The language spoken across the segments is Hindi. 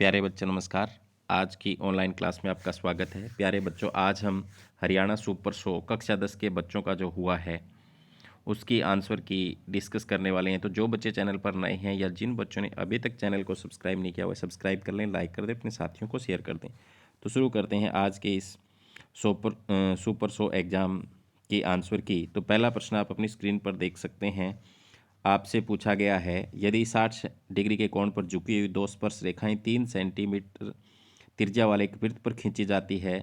प्यारे बच्चों नमस्कार। आज की ऑनलाइन क्लास में आपका स्वागत है। प्यारे बच्चों, आज हम हरियाणा सुपर शो कक्षा 10 के बच्चों का जो हुआ है उसकी आंसर की डिस्कस करने वाले हैं। तो जो बच्चे चैनल पर नए हैं या जिन बच्चों ने अभी तक चैनल को सब्सक्राइब नहीं किया वह सब्सक्राइब कर लें, लाइक कर दें, अपने साथियों को शेयर कर दें। तो शुरू करते हैं आज के इस सुपर शो एग्ज़ाम की आंसर की। तो पहला प्रश्न आप अपनी स्क्रीन पर देख सकते हैं। आपसे पूछा गया है, यदि 60 डिग्री के कोण पर झुकी हुई दो स्पर्श रेखाएं 3 सेंटीमीटर त्रिज्या वाले एक वृत्त पर खींची जाती है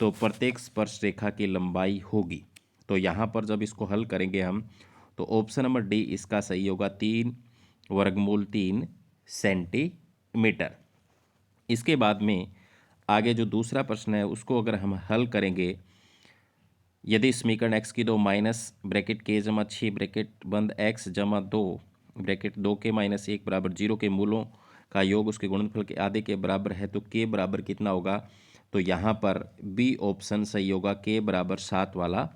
तो प्रत्येक स्पर्श रेखा की लंबाई होगी। तो यहाँ पर जब इसको हल करेंगे हम तो ऑप्शन नंबर डी इसका सही होगा, 3 सेंटीमीटर। इसके बाद में आगे जो दूसरा प्रश्न है उसको अगर हम हल करेंगे, यदि समीकरण x की 2 माइनस ब्रैकेट के जमा 6 ब्रैकेट बंद x जमा 2 ब्रैकेट 2 के माइनस 1 बराबर 0 के मूलों का योग उसके गुणनफल के आधे के बराबर है तो k बराबर कितना होगा। तो यहाँ पर बी ऑप्शन सही होगा, k बराबर 7 वाला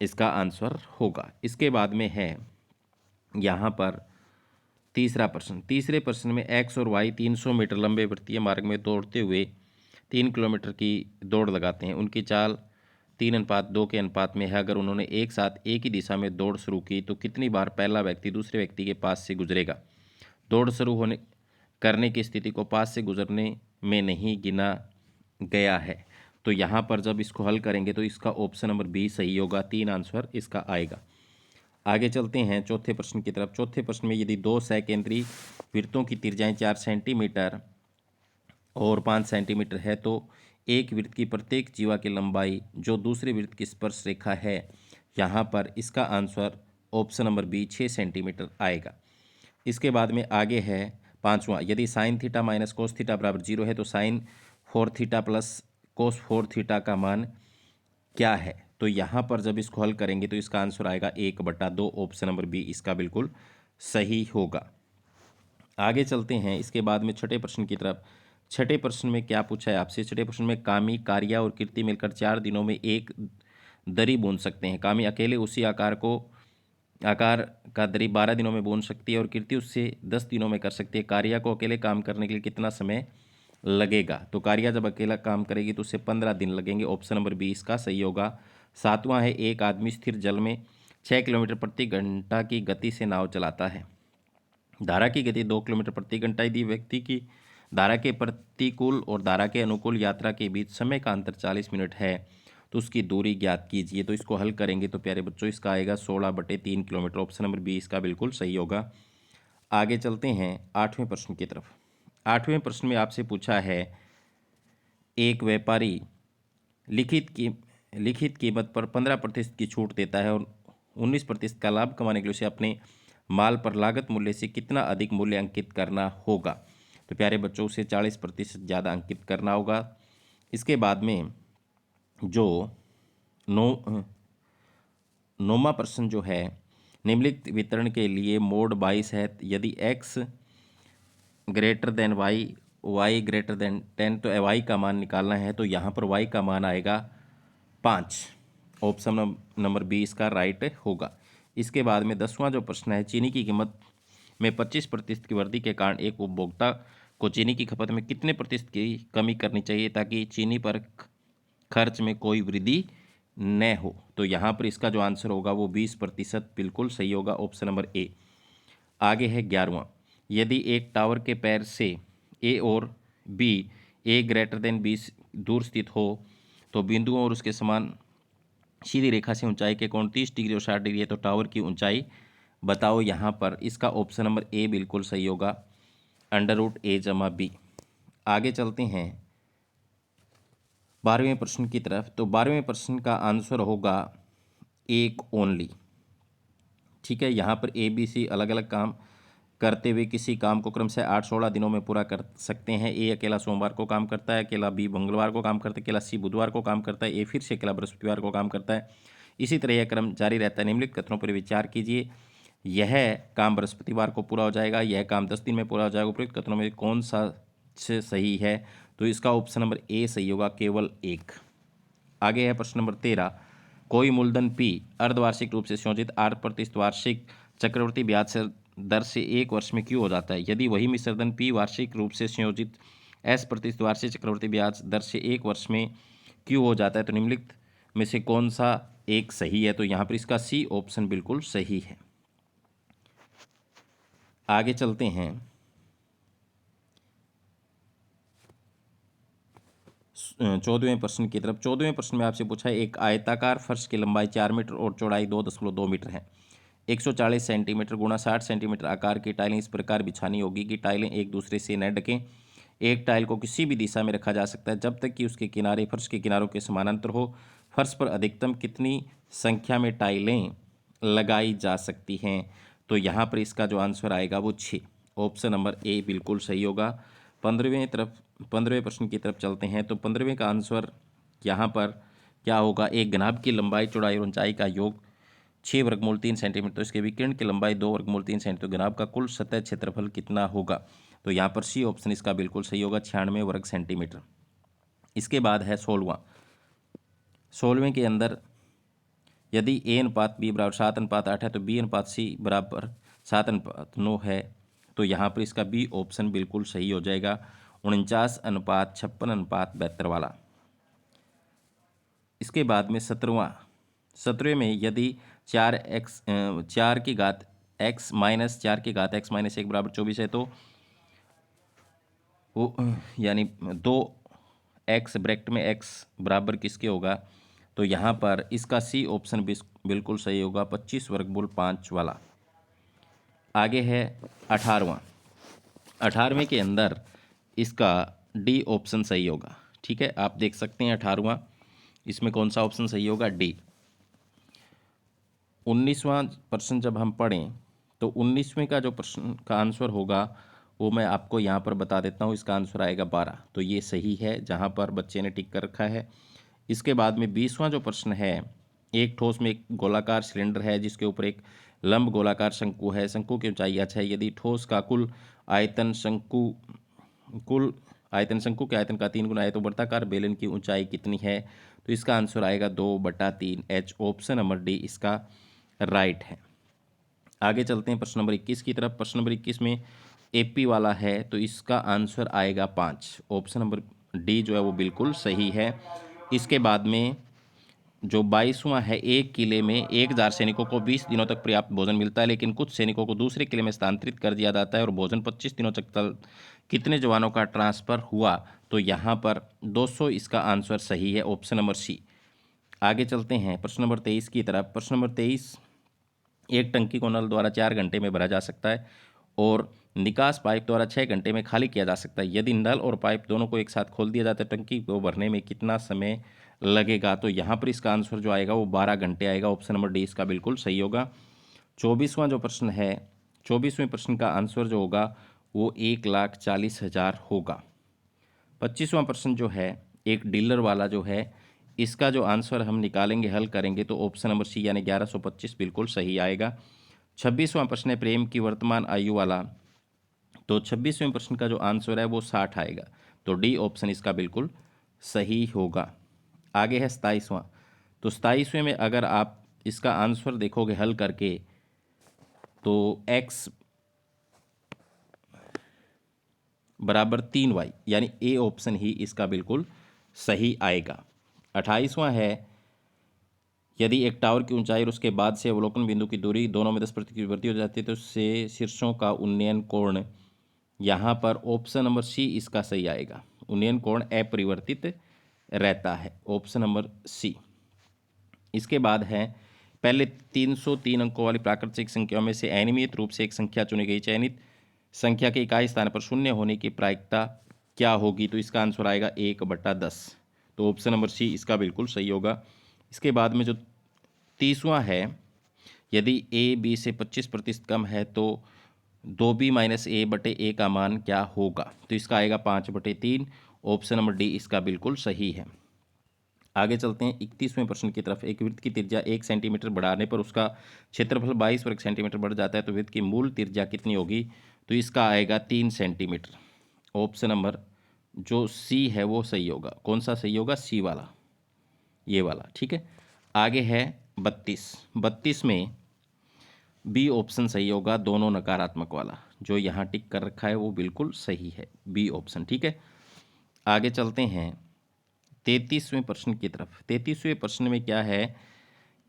इसका आंसर होगा। इसके बाद में है यहाँ पर तीसरा प्रश्न। तीसरे प्रश्न में x और y 300 मीटर लंबे वृत्तीय मार्ग में दौड़ते हुए 3 किलोमीटर की दौड़ लगाते हैं। उनकी चाल 3:2 के अनुपात में है। अगर उन्होंने एक साथ एक ही दिशा में दौड़ शुरू की तो कितनी बार पहला व्यक्ति दूसरे व्यक्ति के पास से गुजरेगा। दौड़ शुरू होने करने की स्थिति को पास से गुजरने में नहीं गिना गया है। तो यहाँ पर जब इसको हल करेंगे तो इसका ऑप्शन नंबर बी सही होगा, 3 आंसर इसका आएगा। आगे चलते हैं चौथे प्रश्न की तरफ। चौथे प्रश्न में यदि दो सकेंद्री वृत्तों की त्रिज्याएं 4 सेंटीमीटर और 5 सेंटीमीटर है तो एक वृत्त की प्रत्येक जीवा की लंबाई जो दूसरे वृत्त की स्पर्श रेखा है, यहाँ पर इसका answer option number B 6 centimetre आएगा। इसके बाद में आगे है पांचवा, यदि sine theta minus cos theta बराबर 0 है तो sine 4 theta plus cos 4 theta का मान क्या है। तो यहाँ पर जब इसको हल करेंगे तो इसका आंसर आएगा 1/2, ऑप्शन नंबर बी इसका बिल्कुल सही होगा। आगे चलते हैं इसके बाद में छठे प्रश्न की तरफ। छठे प्रश्न में क्या पूछा है आपसे। छठे प्रश्न में कामी, कारिया और कीर्ति मिलकर 4 दिनों में एक दरी बुन सकते हैं। कामी अकेले उसी आकार का दरी 12 दिनों में बुन सकती है और कीर्ति उससे 10 दिनों में कर सकती है। कारिया को अकेले काम करने के लिए कितना समय लगेगा। तो कारिया जब अकेला काम करेगी तो उससे 15 दिन लगेंगे, ऑप्शन नंबर बी इसका सही होगा। सातवां है, एक आदमी स्थिर जल में 6 किलोमीटर प्रति घंटा की गति से नाव चलाता है। धारा की गति 2 किलोमीटर प्रति घंटा। यदि व्यक्ति की धारा के प्रतिकूल और धारा के अनुकूल यात्रा के बीच समय का अंतर 40 मिनट है तो उसकी दूरी ज्ञात कीजिए। तो इसको हल करेंगे तो प्यारे बच्चों इसका आएगा 16/3 किलोमीटर, ऑप्शन नंबर बी इसका बिल्कुल सही होगा। आगे चलते हैं 8वें प्रश्न की तरफ। 8वें प्रश्न में आपसे पूछा है, एक व्यापारी लिखित कीमत पर 15% की छूट देता है और 19% का लाभ कमाने के लिए उसे अपने माल पर लागत मूल्य से कितना अधिक मूल्य अंकित करना होगा। तो प्यारे बच्चों उसे 40% ज़्यादा अंकित करना होगा। इसके बाद में जो नौवां प्रश्न जो है, निम्नलिखित वितरण के लिए मोड 22 है। यदि x greater than y greater than 10 तो y का मान निकालना है। तो यहाँ पर y का मान आएगा 5, ऑप्शन नंबर बी इसका राइट होगा। इसके बाद में 10वां जो प्रश्न है, चीनी की कीमत में 25% की वृद्धि के कारण एक उपभोक्ता को चीनी की खपत में कितने प्रतिशत की कमी करनी चाहिए ताकि चीनी पर खर्च में कोई वृद्धि न हो। तो यहाँ पर इसका जो आंसर होगा वो 20% बिल्कुल सही होगा, ऑप्शन नंबर ए। आगे है 11वां, यदि एक टावर के पैर से ए और बी ए ग्रेटर देन 20 दूर स्थित हो तो बिंदुओं और उसके समान सीधी रेखा से ऊंचाई के कोण 30 डिग्री और 60 डिग्री है तो टावर की ऊंचाई बताओ। यहाँ पर इसका ऑप्शन नंबर ए बिल्कुल सही होगा, √a/b। आगे चलते हैं 12वें प्रश्न की तरफ। तो 12वें प्रश्न का आंसर होगा एक ओनली। ठीक है, यहाँ पर ए बी सी अलग अलग काम करते हुए किसी काम को क्रम से 8-16 दिनों में पूरा कर सकते हैं। ए अकेला सोमवार को काम करता है, अकेला बी मंगलवार को काम करता है, अकेला सी बुधवार को काम करता है, ए फिर से अकेला बृहस्पतिवार को काम करता है। इसी तरह यह क्रम जारी रहता है। निम्नलिखित कथनों पर विचार कीजिए, यह काम बृहस्पतिवार को पूरा हो जाएगा, यह काम 10 दिन में पूरा हो जाएगा। उपयुक्त कथनों में कौन सा सही है। तो इसका ऑप्शन नंबर ए सही होगा, केवल एक। आगे है प्रश्न नंबर 13, कोई मूलधन पी अर्धवार्षिक रूप से संयोजित 8% वार्षिक चक्रवृद्धि ब्याज दर से 1 वर्ष में क्यों हो जाता है। यदि वही मिश्रधन पी वार्षिक रूप से संयोजित एस प्रतिशत वार्षिक चक्रवृद्धि ब्याज दर से 1 वर्ष में क्यू हो जाता है, तो निम्नलिखित में से कौन सा एक सही है? तो यहाँ पर इसका सी ऑप्शन बिल्कुल सही है। आगे चलते हैं 14वें प्रश्न की तरफ। 14वें प्रश्न में आपसे पूछा है, एक आयताकार फर्श की लंबाई 4 मीटर और चौड़ाई 2.2 मीटर है। 140 सेंटीमीटर गुणा 60 सेंटीमीटर आकार की टाइलें इस प्रकार बिछानी होगी कि टाइलें एक दूसरे से न ढकें। एक टाइल को किसी भी दिशा में रखा जा सकता है जब तक कि उसके किनारे फर्श के किनारों के समानांतर हो। फर्श पर अधिकतम कितनी संख्या में टाइलें लगाई जा सकती हैं? तो यहाँ पर इसका जो आंसर आएगा वो 6। ऑप्शन नंबर ए बिल्कुल सही होगा। 15वें प्रश्न की तरफ चलते हैं। तो 15वें का आंसर यहाँ पर क्या होगा? एक घनाभ की लंबाई चौड़ाई और ऊंचाई का योग 6 वर्गमूल 3 सेंटीमीटर, तो इसके विकिरण की लंबाई 2 वर्गमूल 3 सेंटीमीटर, तो घनाभ का कुल सतह क्षेत्रफल कितना होगा? तो यहाँ पर सी ऑप्शन इसका बिल्कुल सही होगा, 96 वर्ग सेंटीमीटर। इसके बाद है 16वें के अंदर यदि ए अनुपात बी बराबर 7:8 है तो बी अनुपात सी बराबर 7:9 है, तो यहाँ पर इसका बी ऑप्शन बिल्कुल सही हो जाएगा, 49:56:72 वाला। इसके बाद में 17वें में यदि 4 की घात x माइनस 4 की घात x माइनस 1 बराबर 24 है, तो वो यानी 2x ब्रैकेट में x बराबर किसके होगा? तो यहाँ पर इसका सी ऑप्शन बिल्कुल सही होगा, 25 वर्गमूल 5 वाला। आगे है 18वें के अंदर इसका डी ऑप्शन सही होगा। ठीक है, आप देख सकते हैं 18वां, इसमें कौन सा ऑप्शन सही होगा? डी। 19वां प्रश्न जब हम पढ़ें तो 19वें का जो प्रश्न का आंसर होगा वो मैं आपको यहाँ पर बता देता हूँ। इसका आंसर आएगा 12, तो ये सही है जहाँ पर बच्चे ने टिक कर रखा है। इसके बाद में 20वां जो प्रश्न है, एक ठोस में एक गोलाकार सिलेंडर है जिसके ऊपर एक लंब गोलाकार शंकु है। शंकु की ऊंचाई h है। यदि ठोस का कुल आयतन शंकु के आयतन का 3 गुना है तो वृत्ताकार बेलन की ऊंचाई कितनी है? तो इसका आंसर आएगा 2/3 h। ऑप्शन नंबर डी इसका राइट है। आगे चलते हैं प्रश्न नंबर 21 की तरफ। प्रश्न नंबर 21 में एपी वाला है, तो इसका आंसर आएगा 5। ऑप्शन नंबर डी जो है वो बिल्कुल सही है। इसके बाद में जो 22वां है, एक किले में 1000 सैनिकों को 20 दिनों तक पर्याप्त भोजन मिलता है, लेकिन कुछ सैनिकों को दूसरे किले में स्थानांतरित कर दिया जाता है और भोजन 25 दिनों तक कितने जवानों का ट्रांसफ़र हुआ? तो यहाँ पर 200 इसका आंसर सही है, ऑप्शन नंबर सी। आगे चलते हैं प्रश्न नंबर 23 की तरफ। प्रश्न नंबर 23, एक टंकी को नल द्वारा 4 घंटे में भरा जा सकता है और निकास पाइप द्वारा 6 घंटे में खाली किया जा सकता है। यदि नल और पाइप दोनों को एक साथ खोल दिया जाता है, टंकी को भरने में कितना समय लगेगा? तो यहाँ पर इसका आंसर जो आएगा वो 12 घंटे आएगा। ऑप्शन नंबर डी इसका बिल्कुल सही होगा। 24वां जो प्रश्न है, 24वें प्रश्न का आंसर जो होगा वो 1,40,000 होगा। 25वां प्रश्न जो है, एक डीलर वाला जो है, इसका जो आंसर हम निकालेंगे, हल करेंगे, तो ऑप्शन नंबर सी यानी 1125 बिल्कुल सही आएगा। 26वां प्रश्न है प्रेम की वर्तमान आयु वाला, तो 26वें प्रश्न का जो आंसर है वो 60 आएगा, तो डी ऑप्शन इसका बिल्कुल सही होगा। आगे है 27वां, तो 27वें में अगर आप इसका आंसर देखोगे हल करके तो x बराबर 3y, यानी ए ऑप्शन ही इसका बिल्कुल सही आएगा। 28वां है, यदि एक टावर की ऊंचाई और उसके बाद से अवलोकन बिंदु की दूरी दोनों में 10% की वृद्धि हो जाती है तो उससे शीर्षों का उन्नयन कोण, यहाँ पर ऑप्शन नंबर सी इसका सही आएगा, उन्नयन कोण अपरिवर्तित रहता है, ऑप्शन नंबर सी। इसके बाद है, पहले 303 अंकों वाली प्राकृतिक संख्याओं में से अनियमित रूप से एक संख्या चुनी गई, चयनित संख्या के इकाई स्थान पर शून्य होने की प्रायिकता क्या होगी? तो इसका आंसर आएगा 1/10, तो ऑप्शन नंबर सी इसका बिल्कुल सही होगा। इसके बाद में जो 30वां है, यदि ए बी से 25% कम है तो 2b माइनस a/a का मान क्या होगा? तो इसका आएगा 5/3, ऑप्शन नंबर डी इसका बिल्कुल सही है। आगे चलते हैं 31वें प्रश्न की तरफ। एक वृत्त की त्रिज्या 1 सेंटीमीटर बढ़ाने पर उसका क्षेत्रफल 22 वर्ग सेंटीमीटर बढ़ जाता है, तो वृत्त की मूल त्रिज्या कितनी होगी? तो इसका आएगा 3 सेंटीमीटर। ऑप्शन नंबर जो सी है वो सही होगा। कौन सा सही होगा? सी वाला, ये वाला। ठीक है, आगे है 32 में बी ऑप्शन सही होगा, दोनों नकारात्मक वाला, जो यहाँ टिक कर रखा है वो बिल्कुल सही है, बी ऑप्शन। ठीक है, आगे चलते हैं 33वें प्रश्न की तरफ। 33वें प्रश्न में क्या है,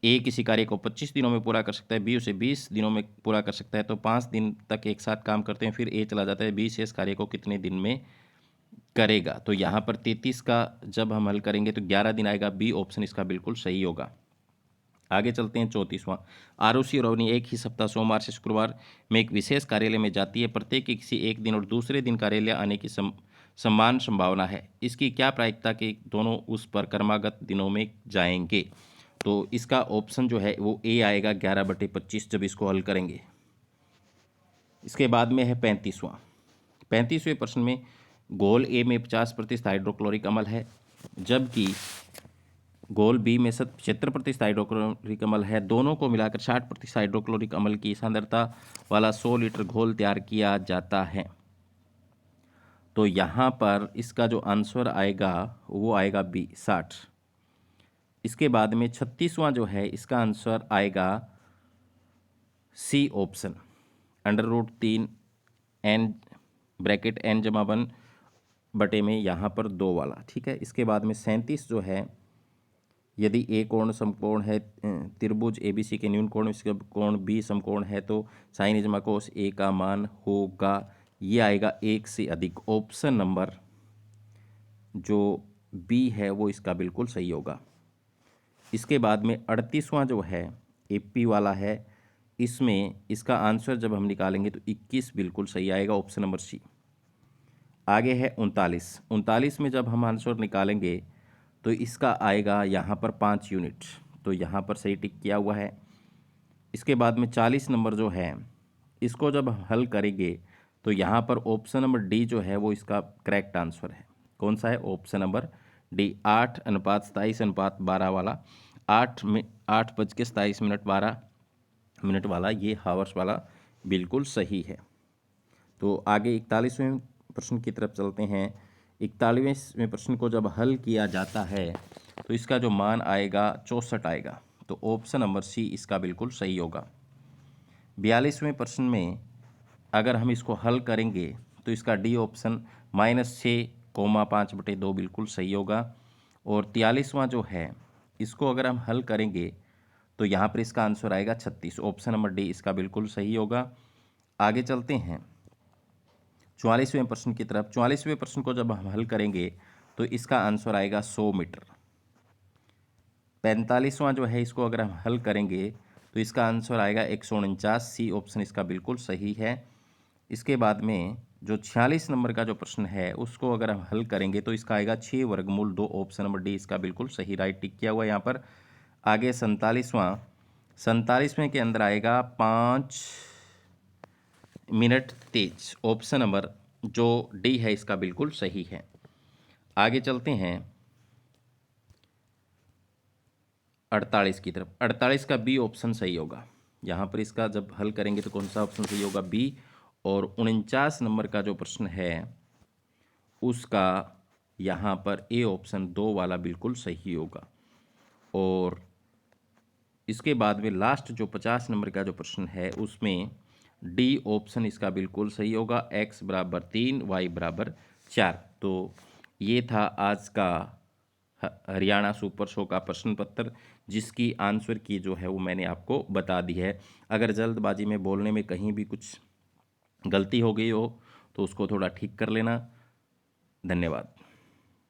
ए किसी कार्य को 25 दिनों में पूरा कर सकता है, बी उसे 20 दिनों में पूरा कर सकता है। तो 5 दिन तक एक साथ काम करते हैं, फिर ए चला जाता है, बी शेष कार्य को कितने दिन में करेगा। तो यहाँ पर 33 का जब हम हल करेंगे तो 11 दिन आएगा, बी ऑप्शन इसका बिल्कुल सही होगा। आगे चलते हैं 34वां। आरुषि और अवनी एक ही सप्ताह सोमवार से शुक्रवार में एक विशेष कार्यालय में जाती है। प्रत्येक की किसी एक दिन और दूसरे दिन कार्यालय आने की समान संभावना है। इसकी क्या प्रायिकता कि दोनों उस पर कर्मागत दिनों में जाएंगे। तो इसका ऑप्शन जो है वो ए आएगा 11/25 जब इसको हल करेंगे। इसके बाद में है 35वां। 35वें प्रश्न में गोल ए में 50% हाइड्रोक्लोरिक अम्ल है, जबकि गोल बी में 75% हाइड्रोक्लोरिक अम्ल है। दोनों को मिलाकर 60% हाइड्रोक्लोरिक अम्ल की सांद्रता वाला 100 लीटर घोल तैयार किया जाता है। तो यहाँ पर इसका जो आंसर आएगा वो आएगा बी 60। इसके बाद में 36वां जो है इसका आंसर आएगा C option, √3 n bracket n/1 में यहाँ पर 2 वाला, ठीक है। इसके बाद में 37 जो है, यदि ए कोण समकोण है त्रिभुज एबीसी के न्यून कोण इसका कोण बी समकोण है तो साइन इजमा कोस ए का मान होगा, ये आएगा 1 से अधिक। ऑप्शन नंबर जो बी है वो इसका बिल्कुल सही होगा। इसके बाद में 38वां जो है एपी वाला है, इसमें इसका आंसर जब हम निकालेंगे तो 21 बिल्कुल सही आएगा, ऑप्शन नंबर सी। आगे है 39 में जब हम आंसर निकालेंगे तो इसका आएगा यहाँ पर 5 यूनिट, तो यहाँ पर सही टिक किया हुआ है। इसके बाद में 40 नंबर जो है इसको जब हम हल करेंगे तो यहाँ पर ऑप्शन नंबर डी जो है वो इसका करेक्ट आंसर है। कौन सा है? ऑप्शन नंबर डी, 8:27:12 वाला, 8:27 12 वाला, ये हावर्स वाला बिल्कुल सही है। तो आगे 41वें प्रश्न की तरफ चलते हैं। 41वें प्रश्न को जब हल किया जाता है तो इसका जो मान आएगा 64 आएगा, तो ऑप्शन नंबर सी इसका बिल्कुल सही होगा। 42वें प्रश्न में अगर हम इसको हल करेंगे तो इसका डी ऑप्शन -6,5/2 बिल्कुल सही होगा। और 43वां जो है इसको अगर हम हल करेंगे तो यहाँ पर इसका आंसर आएगा 36, ऑप्शन नंबर डी इसका बिल्कुल सही होगा। आगे चलते हैं 44वें प्रश्न की तरफ। 44वें प्रश्न को जब हम हल करेंगे तो इसका आंसर आएगा 100 मीटर। 45वां जो है इसको अगर हम हल करेंगे तो इसका आंसर आएगा 149, सी ऑप्शन इसका बिल्कुल सही है। इसके बाद में जो 46 नंबर का जो प्रश्न है उसको अगर हम हल करेंगे तो इसका आएगा 6√2, ऑप्शन नंबर डी इसका बिल्कुल सही, राइट टिक किया हुआ है यहाँ पर। आगे 47वें के अंदर आएगा 5 मिनट तेज, ऑप्शन नंबर जो डी है इसका बिल्कुल सही है। आगे चलते हैं 48 की तरफ। 48 का बी ऑप्शन सही होगा। यहाँ पर इसका जब हल करेंगे तो कौन सा ऑप्शन सही होगा? बी। और 49 नंबर का जो प्रश्न है उसका यहाँ पर ए ऑप्शन 2 वाला बिल्कुल सही होगा। और इसके बाद में लास्ट जो 50 नंबर का जो प्रश्न है उसमें डी ऑप्शन इसका बिल्कुल सही होगा, x = 3 y = 4। तो ये था आज का हरियाणा सुपर शो का प्रश्न पत्र, जिसकी आंसर की जो है वो मैंने आपको बता दी है। अगर जल्दबाजी में बोलने में कहीं भी कुछ गलती हो गई हो तो उसको थोड़ा ठीक कर लेना। धन्यवाद।